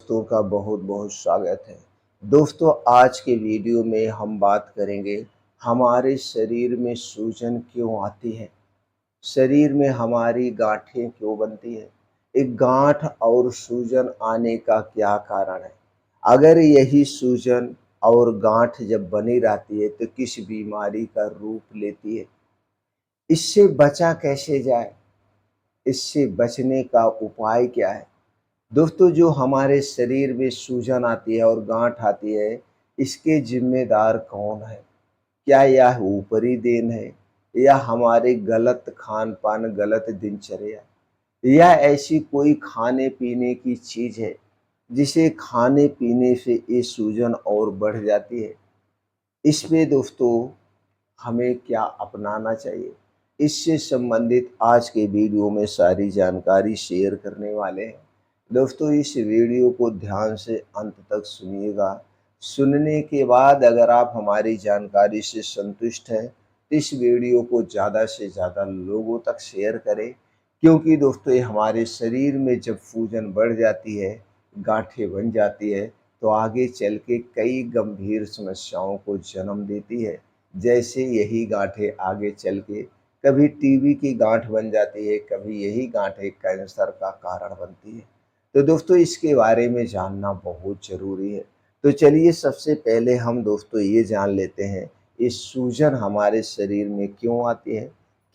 दोस्तों का बहुत बहुत स्वागत है। दोस्तों, आज के वीडियो में हम बात करेंगे हमारे शरीर में सूजन क्यों आती है, शरीर में हमारी गांठें क्यों बनती है, एक गांठ और सूजन आने का क्या कारण है। अगर यही सूजन और गांठ जब बनी रहती है तो किस बीमारी का रूप लेती है, इससे बचा कैसे जाए, इससे बचने का उपाय क्या है। दोस्तों, जो हमारे शरीर में सूजन आती है और गांठ आती है, इसके जिम्मेदार कौन है? क्या यह ऊपरी देन है, या हमारे गलत खान पान, गलत दिनचर्या, या ऐसी कोई खाने पीने की चीज है जिसे खाने पीने से ये सूजन और बढ़ जाती है। इसमें दोस्तों हमें क्या अपनाना चाहिए, इससे संबंधित आज के वीडियो में सारी जानकारी शेयर करने वाले हैं। दोस्तों, इस वीडियो को ध्यान से अंत तक सुनिएगा। सुनने के बाद अगर आप हमारी जानकारी से संतुष्ट हैं तो इस वीडियो को ज़्यादा से ज़्यादा लोगों तक शेयर करें, क्योंकि दोस्तों ये हमारे शरीर में जब सूजन बढ़ जाती है, गांठें बन जाती है, तो आगे चल के कई गंभीर समस्याओं को जन्म देती है। जैसे यही गांठें आगे चल के कभी टीबी की गांठ बन जाती है, कभी यही गांठें कैंसर का कारण बनती है। तो दोस्तों, इसके बारे में जानना बहुत ज़रूरी है। तो चलिए सबसे पहले हम दोस्तों ये जान लेते हैं, ये सूजन हमारे शरीर में क्यों आती है,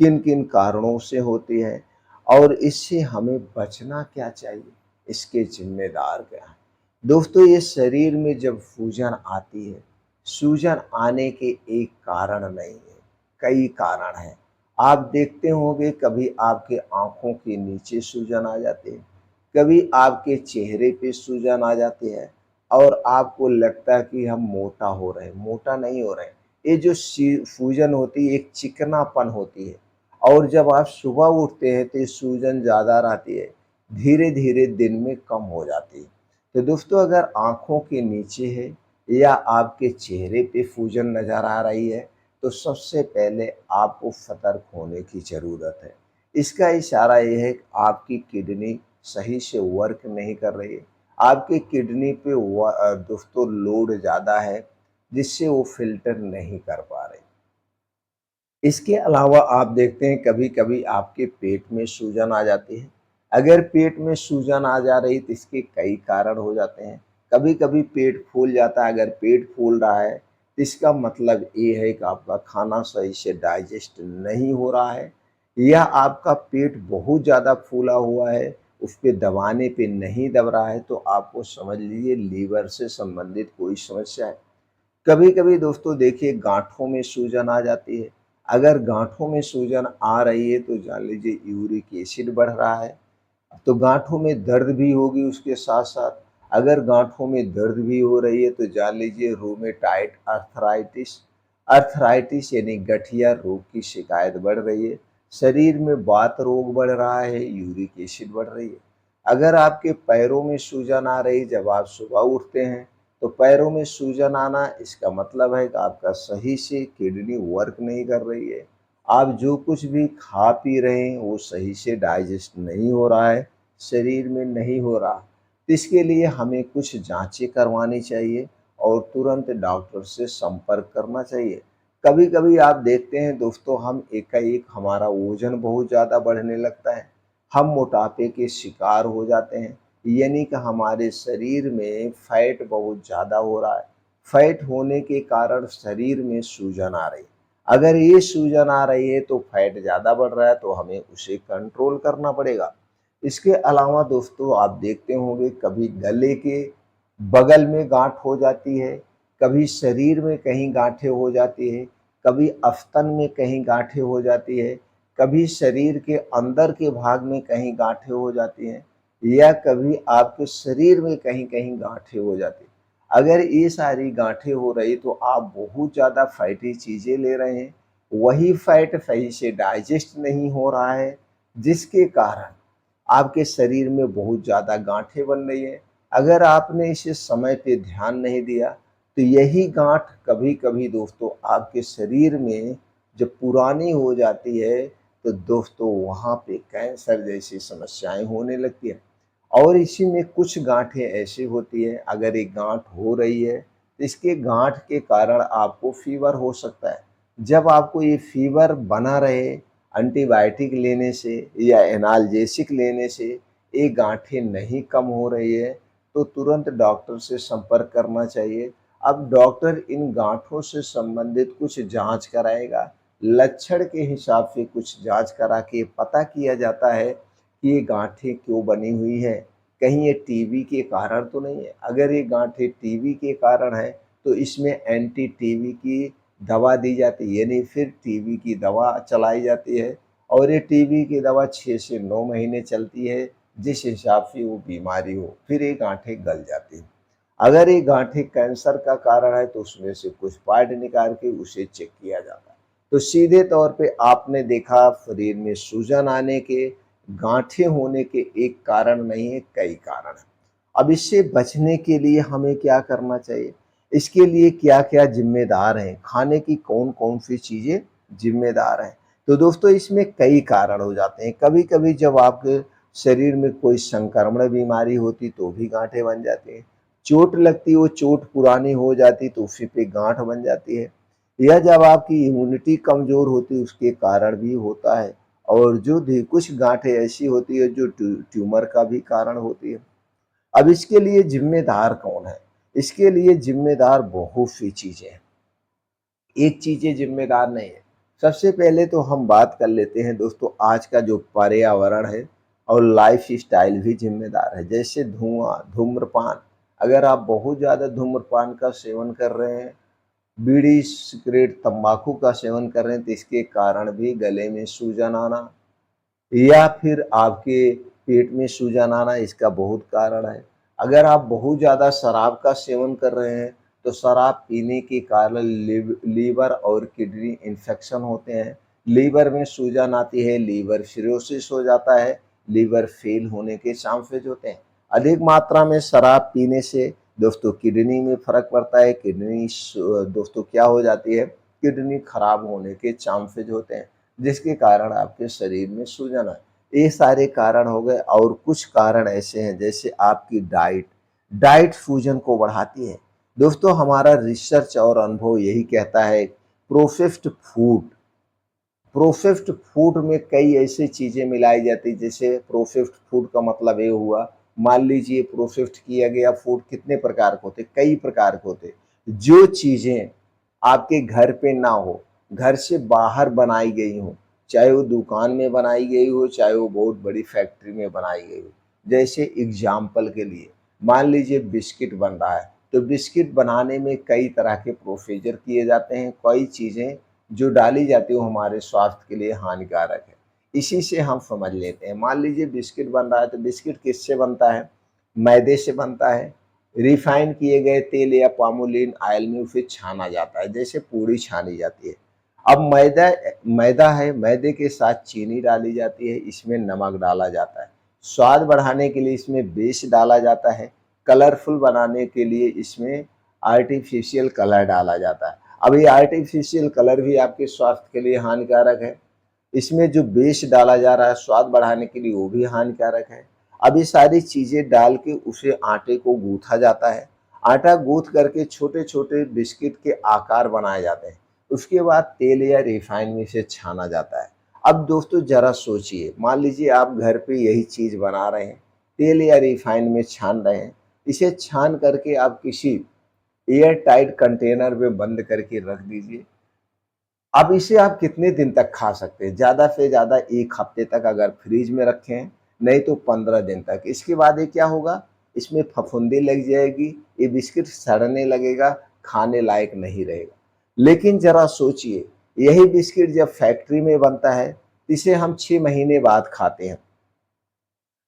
किन किन कारणों से होती है, और इससे हमें बचना क्या चाहिए, इसके जिम्मेदार क्या हैं। दोस्तों, ये शरीर में जब सूजन आती है, सूजन आने के एक कारण नहीं है, कई कारण हैं। आप देखते होंगे कभी आपके आँखों के नीचे सूजन आ जाती है, कभी आपके चेहरे पे सूजन आ जाती है, और आपको लगता है कि हम मोटा हो रहे हैं, मोटा नहीं हो रहे हैं। ये जो सूजन होती है एक चिकनापन होती है, और जब आप सुबह उठते हैं तो ये सूजन ज़्यादा रहती है, धीरे धीरे दिन में कम हो जाती है। तो दोस्तों, अगर आँखों के नीचे है या आपके चेहरे पे सूजन नज़र आ रही है, तो सबसे पहले आपको सतर्क होने की ज़रूरत है। इसका इशारा ये है कि आपकी किडनी सही से वर्क नहीं कर रही है, आपकी किडनी पे दोस्तों लोड ज़्यादा है, जिससे वो फ़िल्टर नहीं कर पा रही। इसके अलावा आप देखते हैं कभी-कभी आपके पेट में सूजन आ जाती है। अगर पेट में सूजन आ जा रही तो इसके कई कारण हो जाते हैं। कभी-कभी पेट फूल जाता है, अगर पेट फूल रहा है तो इसका मतलब ये है कि आपका खाना सही से डाइजेस्ट नहीं हो रहा है, या आपका पेट बहुत ज़्यादा फूला हुआ है, उस पे दबाने पे नहीं दब रहा है, तो आपको समझ लीजिए लीवर से संबंधित कोई समस्या है। कभी-कभी दोस्तों देखिए गाँठों में सूजन आ जाती है। अगर गाँठों में सूजन आ रही है तो जान लीजिए यूरिक एसिड बढ़ रहा है। तो गाँठों में दर्द भी होगी उसके साथ-साथ। अगर गाँठों में दर्द भी हो रही है तो जान लीजिए रूमेटाइड अर्थराइटिस, अर्थराइटिस यानी गठिया रोग की शिकायत बढ़ रही है। शरीर में वात रोग बढ़ रहा है, यूरिक एसिड बढ़ रही है। अगर आपके पैरों में सूजन आ रही जब आप सुबह उठते हैं, तो पैरों में सूजन आना इसका मतलब है कि आपका सही से किडनी वर्क नहीं कर रही है। आप जो कुछ भी खा पी रहे हैं वो सही से डाइजेस्ट नहीं हो रहा है, शरीर में नहीं हो रहा। तो इसके लिए हमें कुछ जाँचें करवानी चाहिए और तुरंत डॉक्टर से संपर्क करना चाहिए। कभी-कभी आप देखते हैं दोस्तों, हम एकाएक हमारा वज़न बहुत ज़्यादा बढ़ने लगता है, हम मोटापे के शिकार हो जाते हैं, यानी कि हमारे शरीर में फैट बहुत ज़्यादा हो रहा है। फैट होने के कारण शरीर में सूजन आ रही है। अगर ये सूजन आ रही है तो फैट ज़्यादा बढ़ रहा है, तो हमें उसे कंट्रोल करना पड़ेगा। इसके अलावा दोस्तों आप देखते होंगे कभी गले के बगल में गांठ हो जाती है, कभी शरीर में कहीं गांठें हो जाती है, कभी अस्तन में कहीं गांठें हो जाती है, कभी शरीर के अंदर के भाग में कहीं गांठें हो जाती हैं, या कभी आपके शरीर में कहीं-कहीं गांठें हो जाती हैं। अगर ये सारी गांठें हो रही तो आप बहुत ज़्यादा फैटी चीज़ें ले रहे हैं, वही फैट सही से डाइजेस्ट नहीं हो रहा है, जिसके कारण आपके शरीर में बहुत ज़्यादा गांठें बन रही हैं। अगर आपने इसे समय पे ध्यान नहीं दिया तो यही गांठ कभी-कभी दोस्तों आपके शरीर में जब पुरानी हो जाती है तो दोस्तों वहाँ पे कैंसर जैसी समस्याएं होने लगती हैं। और इसी में कुछ गांठें ऐसी होती हैं, अगर एक गांठ हो रही है तो इसके गांठ के कारण आपको फीवर हो सकता है। जब आपको ये फीवर बना रहे एंटीबायोटिक लेने से या एनाल्जेसिक लेने से ये गांठें नहीं कम हो रही है तो तुरंत डॉक्टर से संपर्क करना चाहिए। अब डॉक्टर इन गांठों से संबंधित कुछ जांच कराएगा। लक्षण के हिसाब से कुछ जांच करा के पता किया जाता है कि ये गांठें क्यों बनी हुई है, कहीं ये टीबी के कारण तो नहीं है। अगर ये गांठें टीबी के कारण है तो इसमें एंटी टीबी की दवा दी जाती है, यानी फिर टीबी की दवा चलाई जाती है और ये टीबी की दवा 6 से 9 महीने चलती है, जिस हिसाब से वो बीमारी हो, फिर ये गांठें गल जाती हैं। अगर ये गांठें कैंसर का कारण है तो उसमें से कुछ पार्ट निकाल के उसे चेक किया जाता है। तो सीधे तौर पे आपने देखा शरीर में सूजन आने के, गांठें होने के एक कारण नहीं है, कई कारण हैं। अब इससे बचने के लिए हमें क्या करना चाहिए? इसके लिए क्या-क्या ज़िम्मेदार हैं? खाने की कौन-कौन सी चीज़ें ज़िम्मेदार हैं? तो दोस्तों इसमें कई कारण हो जाते हैं। कभी-कभी जब आपके शरीर में कोई संक्रमण बीमारी होती तो भी गांठें बन जाती हैं। चोट लगती, वो चोट पुरानी हो जाती तो उसी पे गांठ बन जाती है। या जब आपकी इम्यूनिटी कमज़ोर होती उसके कारण भी होता है। और जो कुछ गांठें ऐसी होती है जो ट्यूमर का भी कारण होती है। अब इसके लिए जिम्मेदार कौन है? इसके लिए जिम्मेदार बहुत सी चीजें हैं, एक चीजें जिम्मेदार नहीं है। सबसे पहले तो हम बात कर लेते हैं दोस्तों, आज का जो पर्यावरण है और लाइफ स्टाइल भी जिम्मेदार है। जैसे धुआं, धूम्रपान, अगर आप बहुत ज़्यादा धूम्रपान का सेवन कर रहे हैं, बीड़ी, सिगरेट, तंबाकू का सेवन कर रहे हैं तो इसके कारण भी गले में सूजन आना या फिर आपके पेट में सूजन आना, इसका बहुत कारण है। अगर आप बहुत ज़्यादा शराब का सेवन कर रहे हैं तो शराब पीने के कारण लीवर और किडनी इन्फेक्शन होते हैं, लीवर में सूजन आती है, लीवर सिरोसिस हो जाता है, लीवर फेल होने के चांसेस होते हैं। अधिक मात्रा में शराब पीने से दोस्तों किडनी में फर्क पड़ता है, किडनी दोस्तों क्या हो जाती है, किडनी खराब होने के चांसेस होते हैं, जिसके कारण आपके शरीर में सूजन आए। ये सारे कारण हो गए और कुछ कारण ऐसे हैं जैसे आपकी डाइट, डाइट सूजन को बढ़ाती है। दोस्तों हमारा रिसर्च और अनुभव यही कहता है, प्रोसेस्ड फूड, प्रोसेस्ड फूड में कई ऐसी चीज़ें मिलाई जाती हैं। जैसे प्रोसेस्ड फूड का मतलब ये हुआ, मान लीजिए प्रोसेस्ड किया गया फूड कितने प्रकार के होते, कई प्रकार के होते। जो चीज़ें आपके घर पे ना हो, घर से बाहर बनाई गई हो, चाहे वो दुकान में बनाई गई हो, चाहे वो बहुत बड़ी फैक्ट्री में बनाई गई हो। जैसे एग्जाम्पल के लिए मान लीजिए बिस्किट बन रहा है, तो बिस्किट बनाने में कई तरह के प्रोसीजर किए जाते हैं, कई चीज़ें जो डाली जाती है वो हमारे स्वास्थ्य के लिए हानिकारक है। इसी से हम समझ लेते हैं, मान लीजिए बिस्किट बन रहा है तो बिस्किट किससे बनता है? मैदे से बनता है। रिफाइन किए गए तेल या पामोलिन ऑयल में उसे छाना जाता है, जैसे पूड़ी छानी जाती है। अब मैदा मैदा है, मैदे के साथ चीनी डाली जाती है, इसमें नमक डाला जाता है। स्वाद बढ़ाने के लिए इसमें बेस डाला जाता है, कलरफुल बनाने के लिए इसमें आर्टिफिशियल कलर डाला जाता है। अब ये आर्टिफिशियल कलर भी आपके स्वास्थ्य के लिए हानिकारक है। इसमें जो बेस डाला जा रहा है स्वाद बढ़ाने के लिए वो भी हानिकारक है। अब ये सारी चीज़ें डाल के उसे आटे को गूँथा जाता है। आटा गूँथ करके छोटे-छोटे बिस्किट के आकार बनाए जाते हैं। उसके बाद तेल या रिफाइन में इसे छाना जाता है। अब दोस्तों ज़रा सोचिए, मान लीजिए आप घर पे यही चीज़ बना रहे हैं, तेल या रिफाइन में छान रहे हैं। इसे छान करके आप किसी एयर टाइट कंटेनर में बंद करके रख दीजिए। अब इसे आप कितने दिन तक खा सकते हैं? ज़्यादा से ज़्यादा 1 हफ्ते तक अगर फ्रिज में रखें, नहीं तो 15 दिन तक। इसके बाद ये क्या होगा? इसमें फफूंदी लग जाएगी, ये बिस्किट सड़ने लगेगा, खाने लायक नहीं रहेगा। लेकिन ज़रा सोचिए, यही बिस्किट जब फैक्ट्री में बनता है, इसे हम 6 महीने बाद खाते हैं।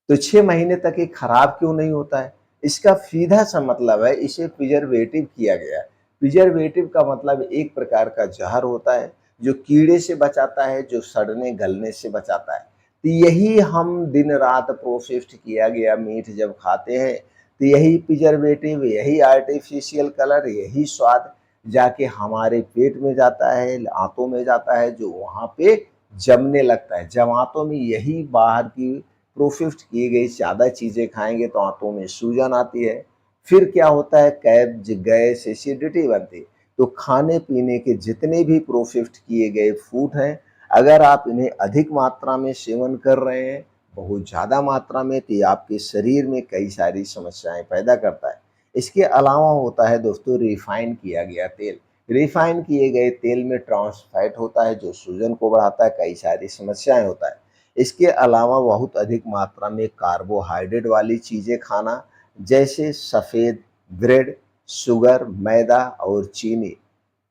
तो 6 महीने तक ये खराब क्यों नहीं होता है? इसका सीधा-सा मतलब है इसे प्रिजर्वेटिव किया गया है। प्रिजर्वेटिव का मतलब एक प्रकार का ज़हर होता है, जो कीड़े से बचाता है, जो सड़ने गलने से बचाता है। तो यही हम दिन-रात प्रोसेस्ड किया गया मीट जब खाते हैं, तो यही प्रिजर्वेटिव, यही आर्टिफिशियल कलर, यही स्वाद जाके हमारे पेट में जाता है, आँतों में जाता है, जो वहाँ पे जमने लगता है। जब आँतों में यही बाहर की प्रोसेस्ड की गई ज़्यादा चीज़ें खाएँगे तो आँतों में सूजन आती है। फिर क्या होता है, कब्ज़, गैस, एसिडिटी बनती है। तो खाने-पीने के जितने भी प्रोसेस्ड किए गए फूड हैं, अगर आप इन्हें अधिक मात्रा में सेवन कर रहे हैं, बहुत ज़्यादा मात्रा में, तो ये आपके शरीर में कई सारी समस्याएँ पैदा करता है। इसके अलावा होता है दोस्तों रिफाइन किया गया तेल। रिफाइन किए गए तेल में ट्रांस फैट होता है जो सूजन को बढ़ाता है, कई सारी समस्याएँ होता है। इसके अलावा बहुत अधिक मात्रा में कार्बोहाइड्रेट वाली चीज़ें खाना, जैसे सफ़ेद ब्रेड, शुगर, मैदा और चीनी,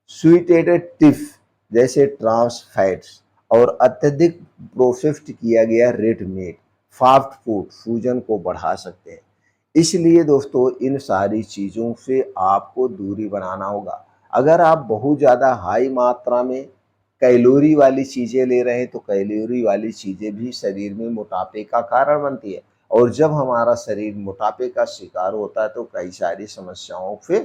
स्वीटेड टिफ़ जैसे ट्रांस फैट्स और अत्यधिक प्रोसेस्ड किया गया रेड मीट, फास्ट फूड सूजन को बढ़ा सकते हैं। इसलिए दोस्तों इन सारी चीज़ों से आपको दूरी बनाना होगा। अगर आप बहुत ज़्यादा हाई मात्रा में कैलोरी वाली चीज़ें ले रहे हैं तो कैलोरी वाली चीज़ें भी शरीर में मोटापे का कारण बनती है, और जब हमारा शरीर मोटापे का शिकार होता है तो कई सारी समस्याओं से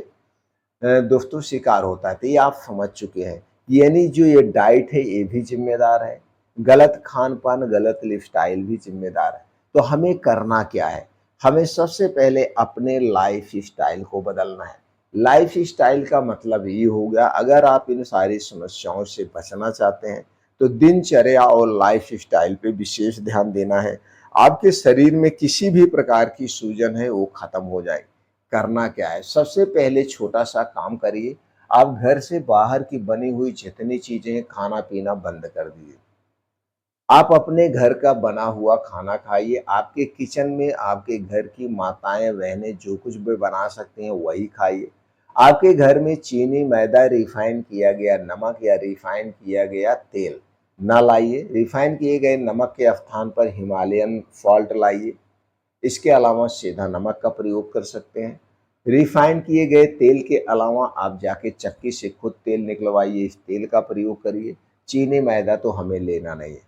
दोस्तों शिकार होता है। तो ये आप समझ चुके हैं, यानी जो ये डाइट है ये भी जिम्मेदार है, गलत खान-पान, गलत लाइफ़स्टाइल भी जिम्मेदार है। तो हमें करना क्या है? हमें सबसे पहले अपने लाइफ़स्टाइल को बदलना है। लाइफ़स्टाइल का मतलब ये हो गया, अगर आप इन सारी समस्याओं से बचना चाहते हैं, तो दिनचर्या और लाइफ़स्टाइल पे विशेष ध्यान देना है। आपके शरीर में किसी भी प्रकार की सूजन है वो खत्म हो जाएगी। करना क्या है? सबसे पहले छोटा-सा काम करिए, आप घर से बाहर की बनी हुई जितनी चीज़ें हैं, खाना-पीना बंद कर दीजिए। आप अपने घर का बना हुआ खाना खाइए, आपके किचन में आपके घर की माताएँ, बहनें जो कुछ भी बना सकती हैं वही खाइए। आपके घर में चीनी, मैदा, रिफाइन किया गया नमक या रिफाइन किया गया तेल ना लाइए। रिफाइन किए गए नमक के स्थान पर हिमालयन सॉल्ट लाइए। इसके अलावा सीधा नमक का प्रयोग कर सकते हैं। रिफाइन किए गए तेल के अलावा आप जाके चक्की से खुद तेल निकलवाइए, इस तेल का प्रयोग करिए। चीनी, मैदा तो हमें लेना नहीं है।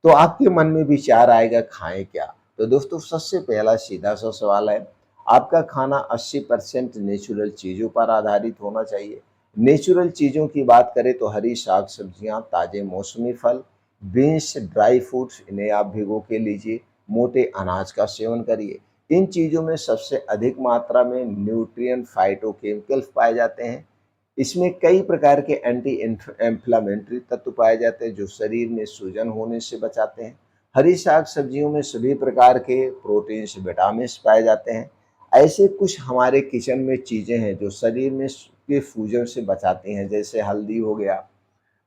तो आपके मन में विचार आएगा खाएँ क्या? तो दोस्तों सबसे पहला सीधा-सा सवाल है, आपका खाना 80% नेचुरल चीज़ों पर आधारित होना चाहिए। नेचुरल चीज़ों की बात करें तो हरी साग-सब्जियाँ, ताज़े मौसमी फल, बीन्स, ड्राई फ्रूट्स इन्हें आप भिगो के लीजिए, मोटे अनाज का सेवन करिए। इन चीज़ों में सबसे अधिक मात्रा में न्यूट्रिएंट, फाइटोकेमिकल्स पाए जाते हैं। इसमें कई प्रकार के एंटी इन्फ्लेमेटरी तत्व पाए जाते हैं जो शरीर में सूजन होने से बचाते हैं। हरी साग सब्जियों में सभी प्रकार के प्रोटीन्स, विटामिन्स पाए जाते हैं। ऐसे कुछ हमारे किचन में चीज़ें हैं जो शरीर में के सूजन से बचाती हैं, जैसे हल्दी हो गया,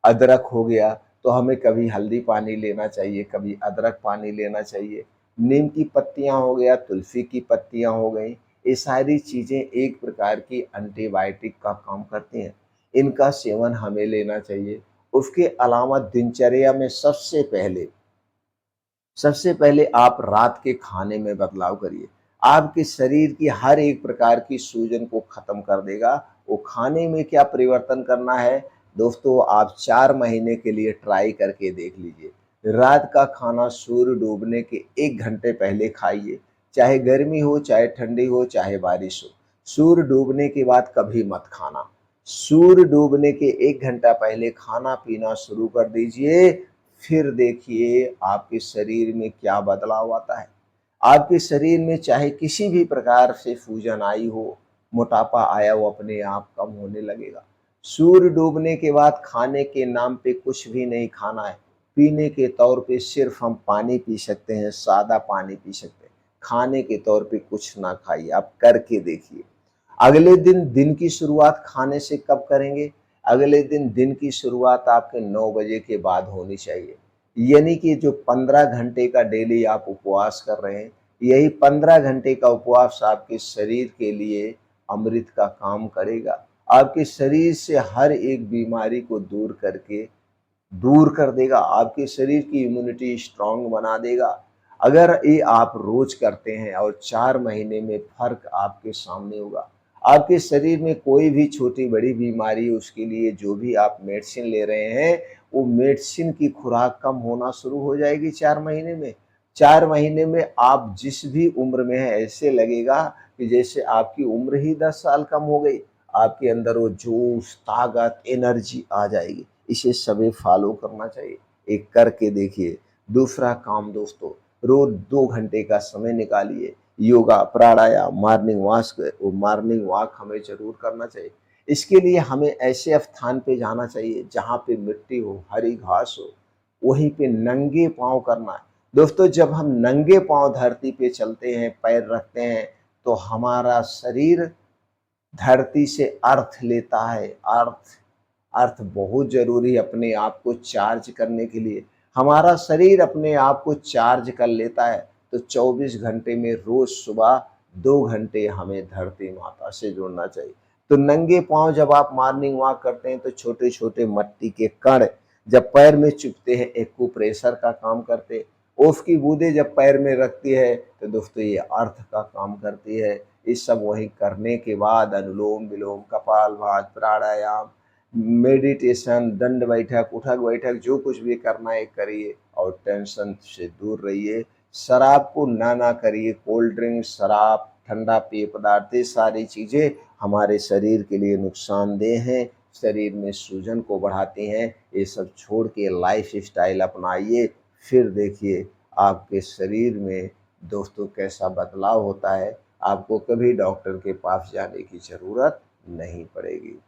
अदरक हो गया, तो हमें कभी हल्दी पानी लेना चाहिए, कभी अदरक पानी लेना चाहिए। नीम की पत्तियाँ हो गया, तुलसी की पत्तियाँ हो गईं, ये सारी चीज़ें एक प्रकार की एंटीबायोटिक का काम करती हैं। इनका सेवन हमें लेना चाहिए। उसके अलावा दिनचर्या में सबसे पहले आप रात के खाने में बदलाव करिए। आपके शरीर की हर एक प्रकार की सूजन को खत्म कर देगा। वो खाने में क्या परिवर्तन करना है? दोस्तों आप 4 महीने के लिए ट्राई करके देख लीजिए। रात का खाना सूर्य डूबने के 1 घंटे पहले खाइए। चाहे गर्मी हो, चाहे ठंडी हो, चाहे बारिश हो। सूर्य डूबने के बाद कभी मत खाना। सूर्य डूबने के 1 घंटा पहले खाना-पीना शुरू कर दीजिए। फिर देखिए आपके शरीर में क्या बदलाव आता है। आपके शरीर में चाहे किसी भी प्रकार से सूजन आई हो, मोटापा आया हो, अपने आप कम होने लगेगा। सूर्य डूबने के बाद खाने के नाम पे कुछ भी नहीं खाना है। पीने के तौर पे सिर्फ हम पानी पी सकते हैं, सादा पानी पी सकते हैं। खाने के तौर पे कुछ ना खाइए, आप करके देखिए। अगले दिन दिन की शुरुआत खाने से कब करेंगे? अगले दिन दिन की शुरुआत आपके 9 बजे के बाद होनी चाहिए। यानी कि जो 15 घंटे का डेली आप उपवास कर रहे हैं, यही 15 घंटे का उपवास आपके शरीर के लिए अमृत का काम करेगा। आपके शरीर से हर एक बीमारी को दूर कर देगा, आपके शरीर की इम्यूनिटी स्ट्रॉन्ग बना देगा। अगर ये आप रोज करते हैं और 4 महीने में फ़र्क आपके सामने होगा। आपके शरीर में कोई भी छोटी-बड़ी बीमारी उसके लिए जो भी आप मेडिसिन ले रहे हैं, वो मेडिसिन की खुराक कम होना शुरू हो जाएगी 4 महीने में। 4 महीने में आप जिस भी उम्र में हैं ऐसे लगेगा कि जैसे आपकी उम्र ही 10 साल कम हो गई। आपके अंदर वो जोश, ताकत, एनर्जी आ जाएगी। इसे सभी फॉलो करना चाहिए। एक करके देखिए। दूसरा काम दोस्तों, रोज़ 2 घंटे का समय निकालिए। योगा, प्राणायाम, मॉर्निंग वॉक हमें ज़रूर करना चाहिए। इसके लिए हमें ऐसे स्थान पे जाना चाहिए जहाँ पे मिट्टी हो, हरी घास हो, वहीं पे नंगे पाँव करना है। दोस्तों, जब हम नंगे पाँव धरती पे चलते हैं, पैर रखते हैं, तो हमारा शरीर धरती से अर्थ लेता है। अर्थ बहुत ज़रूरी है अपने आप को चार्ज करने के लिए। हमारा शरीर अपने आप को चार्ज कर लेता है, तो 24 घंटे में रोज़ सुबह 2 घंटे हमें धरती माता से जुड़ना चाहिए। तो नंगे पाँव जब आप मॉर्निंग वॉक करते हैं, तो छोटे-छोटे मट्टी के कण जब पैर में चुभते हैं, एक्यूप्रेशर का काम करते हैं। ओफ की बूँदें जब पैर में लगती है, तो दोस्तों ये अर्थ का काम करती है। ये सब वही करने के बाद अनुलोम-विलोम, कपालभाति, प्राणायाम, मेडिटेशन, दंड बैठक, उठक बैठक, जो कुछ भी करना है करिए और टेंशन से दूर रहिए। शराब को ना करिए। कोल्ड ड्रिंक, शराब, ठंडा पेय पदार्थ, ये सारी चीज़ें हमारे शरीर के लिए नुकसानदेह हैं, शरीर में सूजन को बढ़ाती हैं। ये सब छोड़ के लाइफ़स्टाइल अपनाइए, फिर देखिए आपके शरीर में दोस्तों कैसा बदलाव होता है। आपको कभी डॉक्टर के पास जाने की ज़रूरत नहीं पड़ेगी।